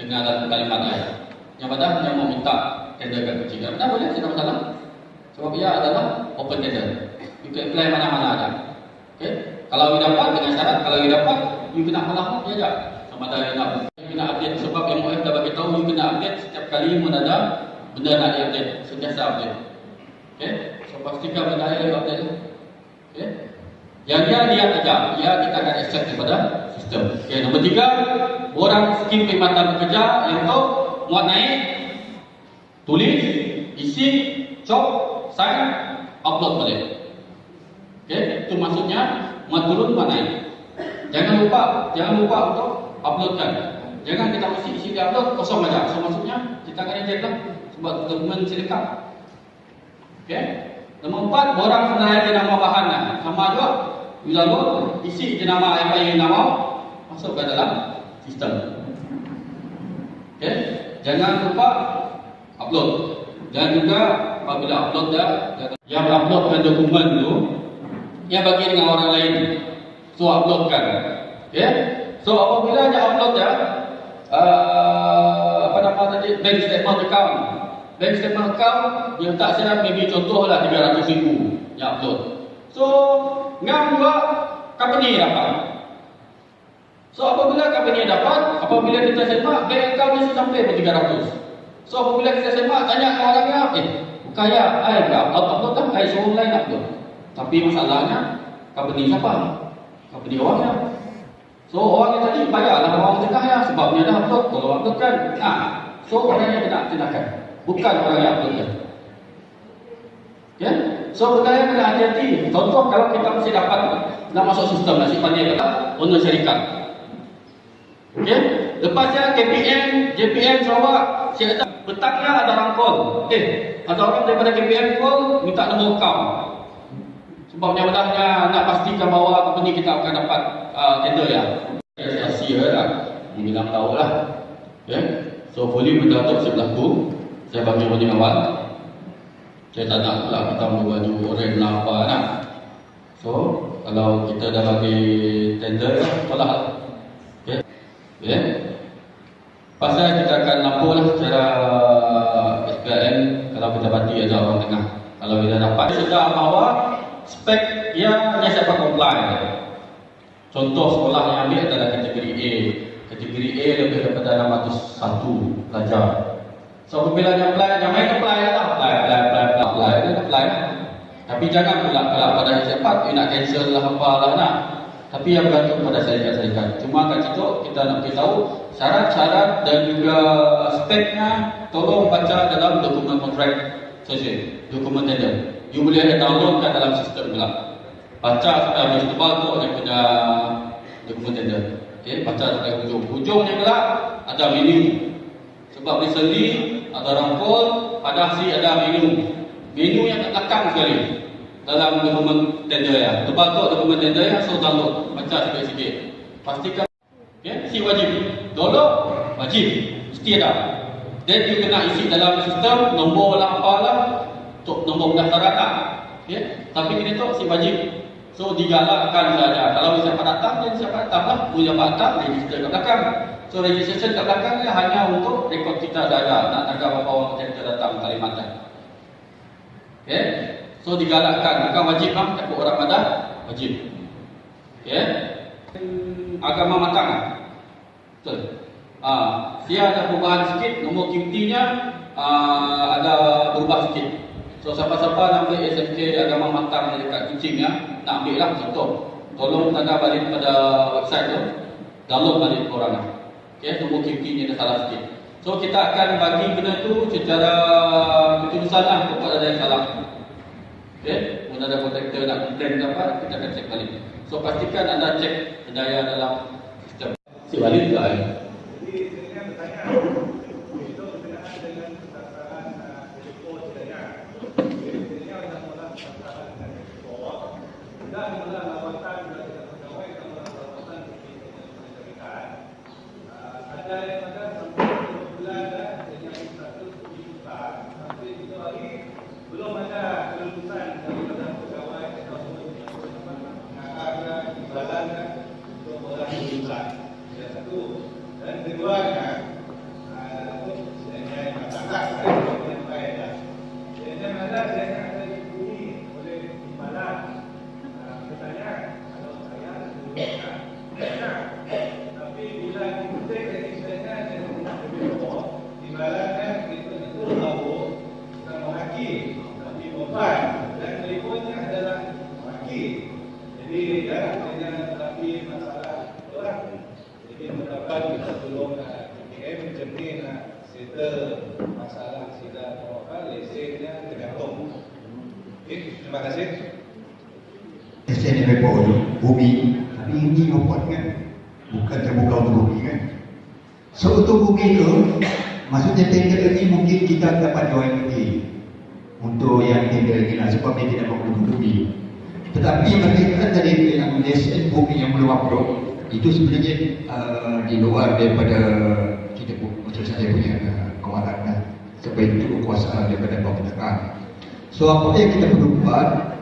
dengan kalimat ayat. Yang pada yang mau minta tenderkan kucing, benar boleh, tidak masalah. Sebab ia adalah open tender. You can apply mana-mana ada. Okay? Kalau you dapat dengan syarat, kalau you dapat, you kena malah dia aja. Sama ada yang nak, you kena update sebab MOF dah bagi tahu you kena update setiap kali mun ada benda nak di-update, sentiasa update. Okay? So pastikan benda yang update tu. Okay? Yang dia lihat aja, ya kita akan accept kepada sistem. Okay, nombor 3, orang skim perkhidmatan pekerja yang tu muat naik, tulis, isi, cop, sign, upload balik. Okay, itu maksudnya muat turun, muat naik. Jangan lupa untuk uploadkan. Jangan kita mesti isi di upload kosong aja. So maksudnya kita akan edit lah sebab dokumen silekap. Okay. Nombor 4, borang senarai jenama bahannya. Sama juga, bila lo isi jenama apa yang nama masuk ke dalam sistem. Okay. Jangan lupa upload. Dan juga apabila upload dah, yang uploadkan dokumen tu, yang bagi dengan orang lain, so uploadkan. Okay. So apabila dia upload dah, apa nama tadi, bank statement account. Bank statement account yang tak saya maybe contohlah 300,000 yang upload. So ngam juga company dapat. So apabila company dapat, apabila kita semak bank account mesti sampai pun 300. So apabila kita semak tanya ke orangnya, bukan ya, upload kan, suruh lain upload. Tapi masalahnya company siapa? Company orangnya. So orangnya tadi bayarlah orang tengah ya, sebabnya dah upload, kalau upload kan. So orangnya kena tindakan, bukan orang yang upload kan. Ya, so perkara kena hati-hati. Contoh kalau kita mesti dapat nak masuk sistem, nak simpan dia adalah owner syarikat. Okay, lepasnya KPM, JPM Sarawak, siapa petangnya ada orang call. Ada orang daripada KPM call minta nombor account. Sebabnya mudahnya nak pastikan bahawa company kita akan dapat tender ya. Sia lah, bilang tahu lah. Okay, so boleh benda tu saya berlaku. Saya bagi warning awal. Saya tak nak pula kita baju oren lah apa nak. So kalau kita dah bagi tender, tolak. Okay. Okay. Pasal kita akan lampau lah secara SPM kalau kita bati aja orang tengah. Kalau kita dapat sudah bahawa spek dia hanya siapa comply. Contoh sekolah yang ambil adalah kategori A. Kategori A lebih daripada 601 pelajar. So apabila dia apply, yang main apply lah, apply. Tapi jangan pula kalau pada cepat nak cancel lah apalah nak. Tapi yang bergantung pada syarikat-syarikat. Cuma kat situ kita nak beritahu syarat-syarat dan juga speknya tolong baca dalam dokumen kontrak sosial, dokumen tender. You boleh downloadkan dalam sistem pula. Baca sampai habis tebal tu dia punya dokumen tender. Okay, baca sampai hujung. Hujungnya pula ada menu. Sebab recently ada orang call pada si ada menu yang tak belakang sekali dalam dokumen tender ya. Tebal tu dokumen tender ya, so download, baca sikit-sikit. Pastikan si wajib. Download wajib, mesti ada. Dan you kena isi dalam sistem nombor lah apalah, nombor pendaftaran tak. Tapi ini tu si wajib. So digalakkan saja. Kalau siapa datang, dan siapa datang lah. Boleh datang, register kat belakang. So registration kat belakang ni hanya untuk rekod kita saja. Nak jaga berapa orang kita datang Kalimantan. Okay. So digalakkan, bukan wajib lah. Tapi orang ada wajib. Okay. Agama matang. Betul. Dia ada perubahan sikit. Nombor QT-nya ada berubah sikit. So siapa-siapa nak ambil SMK agama matang dekat Kuching ya, nak ambil lah contoh. Tolong tanda balik pada website tu, download balik korang. Okay, nombor QT-nya dah salah sikit. So kita akan bagi benda tu secara keputusan lah kalau ada yang salah. Okay, kalau ada kontraktor nak komplain ke apa, kita akan cek balik. So pastikan anda cek daya dalam sistem. Si balik ke air. Terima kasih. SNMP bumi, tapi ini open kan, bukan terbuka untuk bumi kan. So untuk bumi itu, maksudnya tender ini mungkin kita dapat join lagi untuk yang tender ini lah, sebab dia tidak mahu bumi. Tetapi berkaitan dari yang lesen bumi yang belum upload, itu sebenarnya di luar daripada kita macam saya punya kawalan, sebab itu kuasa daripada pemerintah. So apa yang kita perlu buat,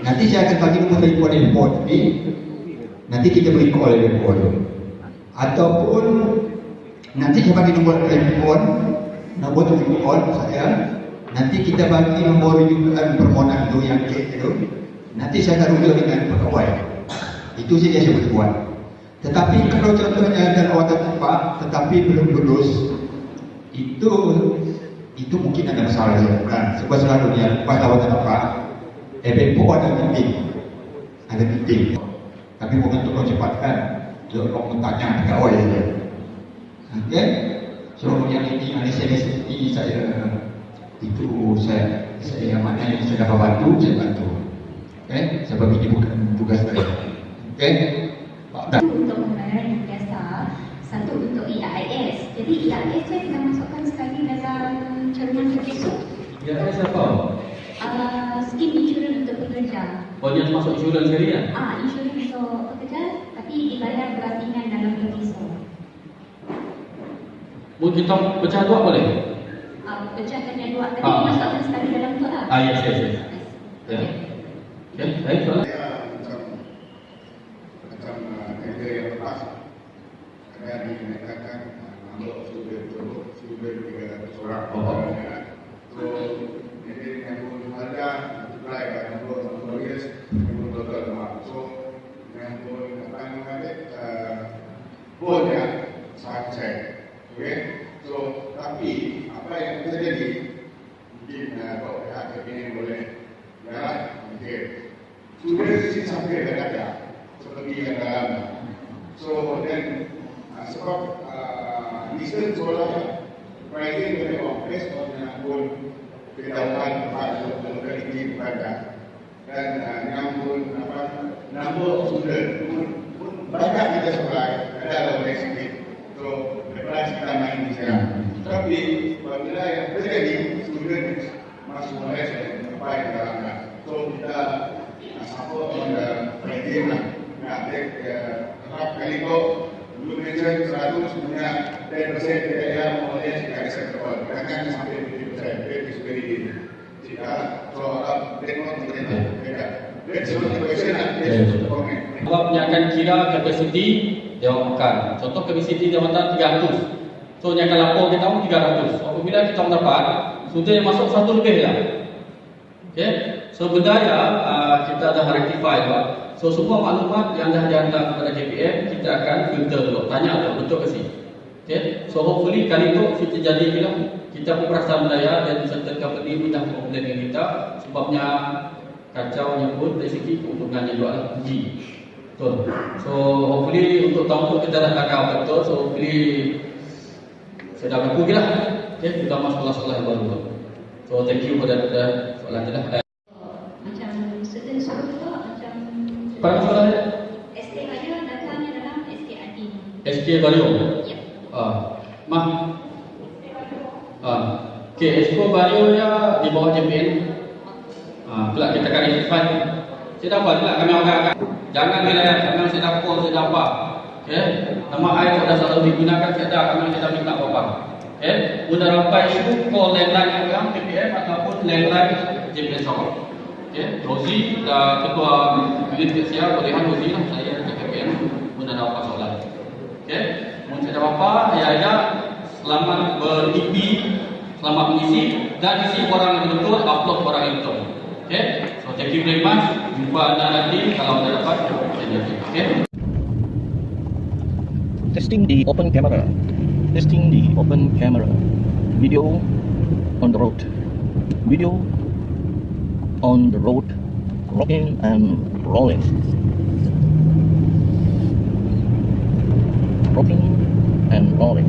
nanti saya akan bagi nombor telefon handphone ini, nanti kita beri call handphone, ataupun nanti saya bagi nombor telefon saya, nanti kita bagi nombor rujukan permohonan itu yang cek itu, nanti saya akan rujuk dengan pegawai. Itu saja saya boleh buat. Tetapi kalau contohnya ada lawatan tempat tetapi belum lulus, itu mungkin ada masalah ya, kan? Sebab selalunya pas lawatan tempat, FPO ada meeting. Tapi bukan untuk cepatkan, untuk bertanya pegawai saja. Okay? So yang ini saya itu saya mana yang saya dapat bantu, saya bantu. Okay? Sebab ini bukan tugas saya. Okay? Satu untuk pembayaran yang biasa, satu untuk EIS. Jadi EIS saya kita masukkan sekali dalam cerminan terkesuk. EIS apa? Skim insurans untuk pekerja. Oh, dia masuk insurans sekali ya? Insurans untuk pekerja, tapi dibayar berlapisan dalam terkesuk. Mungkin kita pecah dua boleh? Pecahkan yang dua, tapi dimasukkan sekali dalam tu lah. Yes. Ya. Okay, baik, soalan. Macam tender yang lepas ada dinaikkan nombor student 300 orang. So jadi yang pun ada mulai pada nombor lawyers yang total rumah. So yang pun apa namanya board ya sangat cek. Okay. So tapi apa yang terjadi mungkin kalau pihak ini boleh ya mungkin sudah sisi sampai ada seperti yang dalam. So then sebab listen soalnya pricing dari office pun pengetahuan kepada lokaliti pada dan namun number of student pun banyak kita supply ada dalam sedikit. So lepas kita main di sana. Tapi apabila yang terjadi student masuk Malaysia apa yang dalamnya. So kita support pada pricing lah. Kali itu dulu mention 100 sebenarnya 10% biaya mulai sekitar sektor kan sampai 50% itu seperti jika soal teknologi kita beda. Let's look at the question. Jawabnya akan kira kapasiti Dewan Makan. Contoh kapasiti Dewan Makan 300. So yang akan lapor kita 300. Apabila kita mendapat sudah yang masuk 1 lebih lah. Okay. So benda kita dah rectify juga. So semua maklumat yang dah dihantar kepada JPM kita akan filter dulu, tanya dulu betul ke sih. Okay. So hopefully kali itu kita jadi bila kita pun perasaan daya dan certain company pun dah komplain dengan kita sebabnya kacau nya pun dari segi keuntungannya juga lah tinggi. Betul. So hopefully untuk tahun tu kita dah takau betul. So hopefully saya dah berlaku lah. Okay, kita masuk soalan yang baru. So thank you pada soalan kita. Macam certain suruh macam Pada soalan SK Vario datangnya dalam SK Adin. SK Vario. Ya. Mah. Okay, SK Vario ya di bawah JPN. Kelak kita akan identify. Saya dapat kelak kami akan jangan wilayah kami saya dapat saya dapat. Okay, nama air sudah selalu digunakan saya dah kami kita minta apa. Okay, sudah sampai isu call landline yang JPN ataupun landline JPN Sabah. Okay, Rozi ketua unit kesiar bolehan Rozi lah saya JPN pun ada apa soalan. Okay, mungkin saya ada apa ya selamat bermimpi, selamat mengisi dan isi orang yang betul, upload orang yang betul. Okay, so thank you very much. Jumpa anda nanti kalau anda dapat saya jadi. Okay. Testing the open camera. Testing the open camera. Video on the road. Video on the road, rocking and rolling. Rocking and rolling.